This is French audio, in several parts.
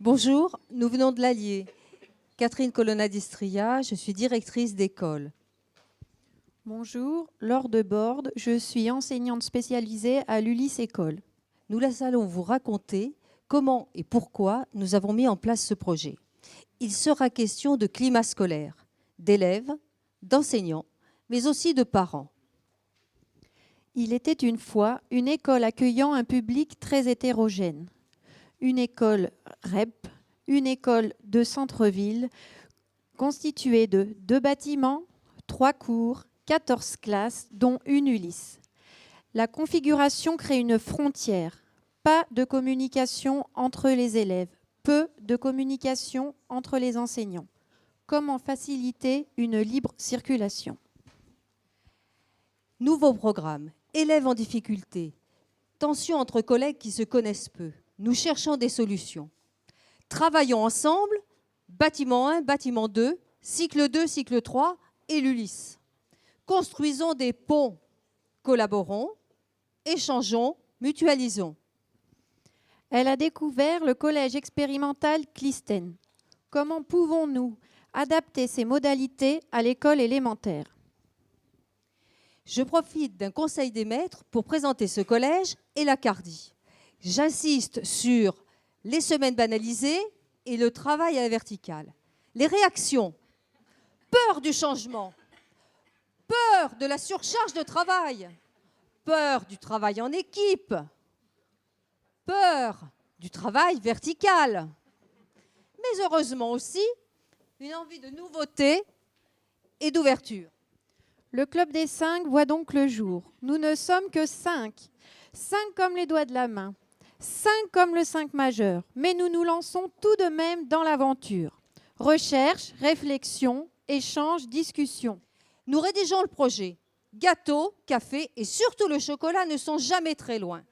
Bonjour, nous venons de l'Allier. Catherine Colonna-Distria, je suis directrice d'école. Bonjour, Laure Deborde, je suis enseignante spécialisée à l'Ulysse École. Nous allons vous raconter comment et pourquoi nous avons mis en place ce projet. Il sera question de climat scolaire, d'élèves, d'enseignants, mais aussi de parents. Il était une fois une école accueillant un public très hétérogène. Une école REP, une école de centre-ville, constituée de 2 bâtiments, 3 cours, 14 classes, dont une Ulysse. La configuration crée une frontière. Pas de communication entre les élèves, peu de communication entre les enseignants. Comment faciliter une libre circulation? Nouveau programme, élèves en difficulté, tension entre collègues qui se connaissent peu. Nous cherchons des solutions. Travaillons ensemble, bâtiment 1, bâtiment 2, cycle 2, cycle 3 et l'Ulysse. Construisons des ponts, collaborons, échangeons, mutualisons. Elle a découvert le collège expérimental Clistène. Comment pouvons-nous adapter ces modalités à l'école élémentaire? Je profite d'un conseil des maîtres pour présenter ce collège et la CARDI. J'insiste sur les semaines banalisées et le travail à la verticale. Les réactions, peur du changement, peur de la surcharge de travail, peur du travail en équipe, peur du travail vertical, mais heureusement aussi une envie de nouveauté et d'ouverture. Le Club des 5 voit donc le jour. Nous ne sommes que 5. 5 comme les doigts de la main. 5 comme le 5 majeur. Mais nous nous lançons tout de même dans l'aventure. Recherche, réflexion, échange, discussion. Nous rédigeons le projet. Gâteau, café et surtout le chocolat ne sont jamais très loin.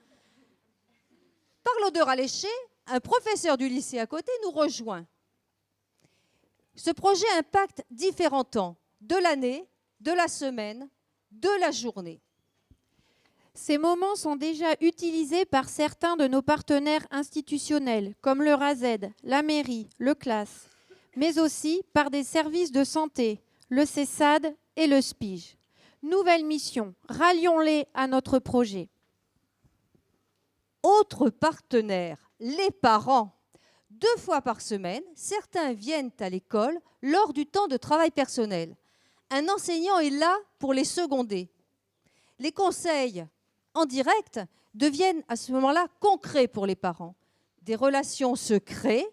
Par l'odeur alléchée, un professeur du lycée à côté nous rejoint. Ce projet impacte différents temps de l'année, de la semaine, de la journée. Ces moments sont déjà utilisés par certains de nos partenaires institutionnels, comme le RASED, la mairie, le CLAS, mais aussi par des services de santé, le CESAD et le SPIGE. Nouvelle mission, rallions-les à notre projet. Autre partenaire, les parents. 2 fois par semaine, certains viennent à l'école lors du temps de travail personnel. Un enseignant est là pour les seconder. Les conseils en direct deviennent à ce moment-là concrets pour les parents. Des relations se créent,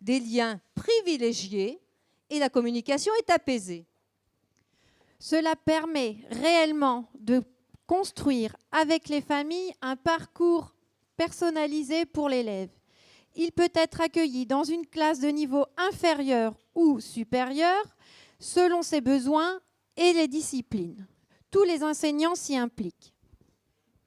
des liens privilégiés et la communication est apaisée. Cela permet réellement de construire avec les familles un parcours personnalisé pour l'élève. Il peut être accueilli dans une classe de niveau inférieur ou supérieur selon ses besoins et les disciplines. Tous les enseignants s'y impliquent.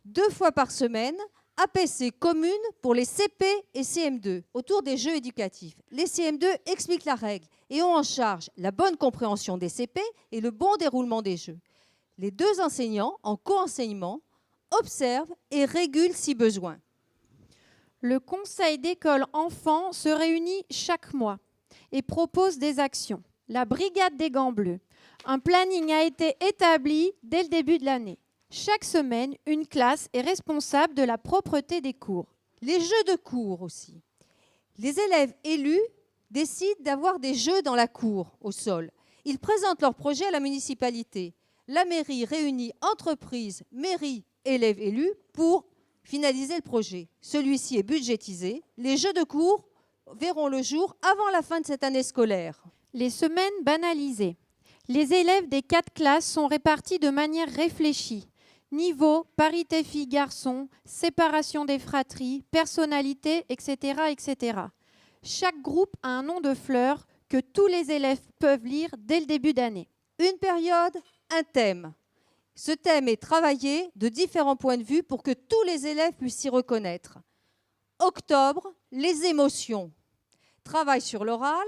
2 fois par semaine, APC commune pour les CP et CM2 autour des jeux éducatifs. Les CM2 expliquent la règle et ont en charge la bonne compréhension des CP et le bon déroulement des jeux. Les 2 enseignants, en co-enseignement, observent et régulent si besoin. Le conseil d'école enfants se réunit chaque mois et propose des actions. La brigade des gants bleus. Un planning a été établi dès le début de l'année. Chaque semaine, une classe est responsable de la propreté des cours. Les jeux de cours aussi. Les élèves élus décident d'avoir des jeux dans la cour, au sol. Ils présentent leur projet à la municipalité. La mairie réunit entreprises, mairie, élèves élus pour finaliser le projet. Celui-ci est budgétisé. Les jeux de cours verront le jour avant la fin de cette année scolaire. Les semaines banalisées. Les élèves des 4 classes sont répartis de manière réfléchie. Niveau, parité filles-garçons, séparation des fratries, personnalité, etc., etc. Chaque groupe a un nom de fleur que tous les élèves peuvent lire dès le début d'année. Une période, un thème. Ce thème est travaillé de différents points de vue pour que tous les élèves puissent s'y reconnaître. Octobre, les émotions. Travail sur l'oral,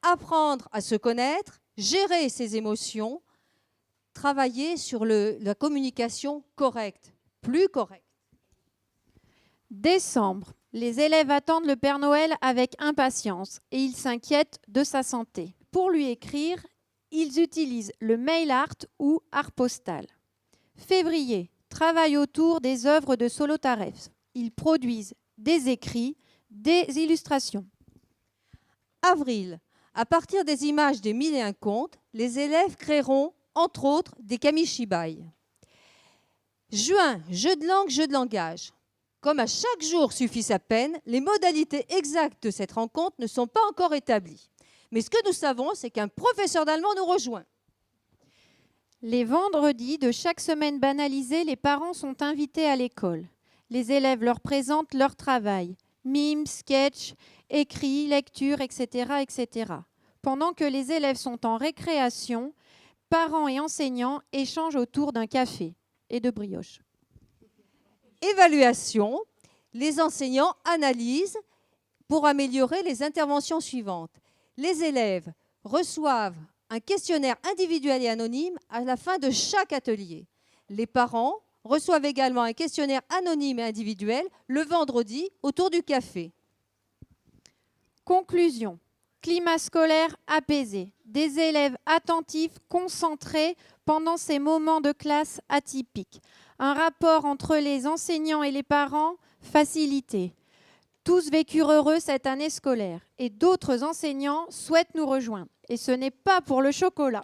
apprendre à se connaître, gérer ses émotions, travailler sur la communication correcte, plus correcte. Décembre, Les élèves attendent le Père Noël avec impatience et ils s'inquiètent de sa santé. Pour lui écrire, ils utilisent le mail art ou art postal. Février, travaille autour des œuvres de Solotarev. Ils produisent des écrits, des illustrations. Avril, à partir des images des 1001 contes, les élèves créeront, entre autres, des kamishibai. Juin, jeu de langue, jeu de langage. Comme à chaque jour suffit sa peine, les modalités exactes de cette rencontre ne sont pas encore établies. Mais ce que nous savons, c'est qu'un professeur d'allemand nous rejoint. Les vendredis de chaque semaine banalisée, les parents sont invités à l'école. Les élèves leur présentent leur travail, mimes, sketchs, écrits, lectures, etc., etc. Pendant que les élèves sont en récréation, parents et enseignants échangent autour d'un café et de brioches. Évaluation, les enseignants analysent pour améliorer les interventions suivantes. Les élèves reçoivent un questionnaire individuel et anonyme à la fin de chaque atelier. Les parents reçoivent également un questionnaire anonyme et individuel le vendredi autour du café. Conclusion. Climat scolaire apaisé. Des élèves attentifs, concentrés pendant ces moments de classe atypiques. Un rapport entre les enseignants et les parents facilité. Tous vécurent heureux cette année scolaire et d'autres enseignants souhaitent nous rejoindre. Et ce n'est pas pour le chocolat.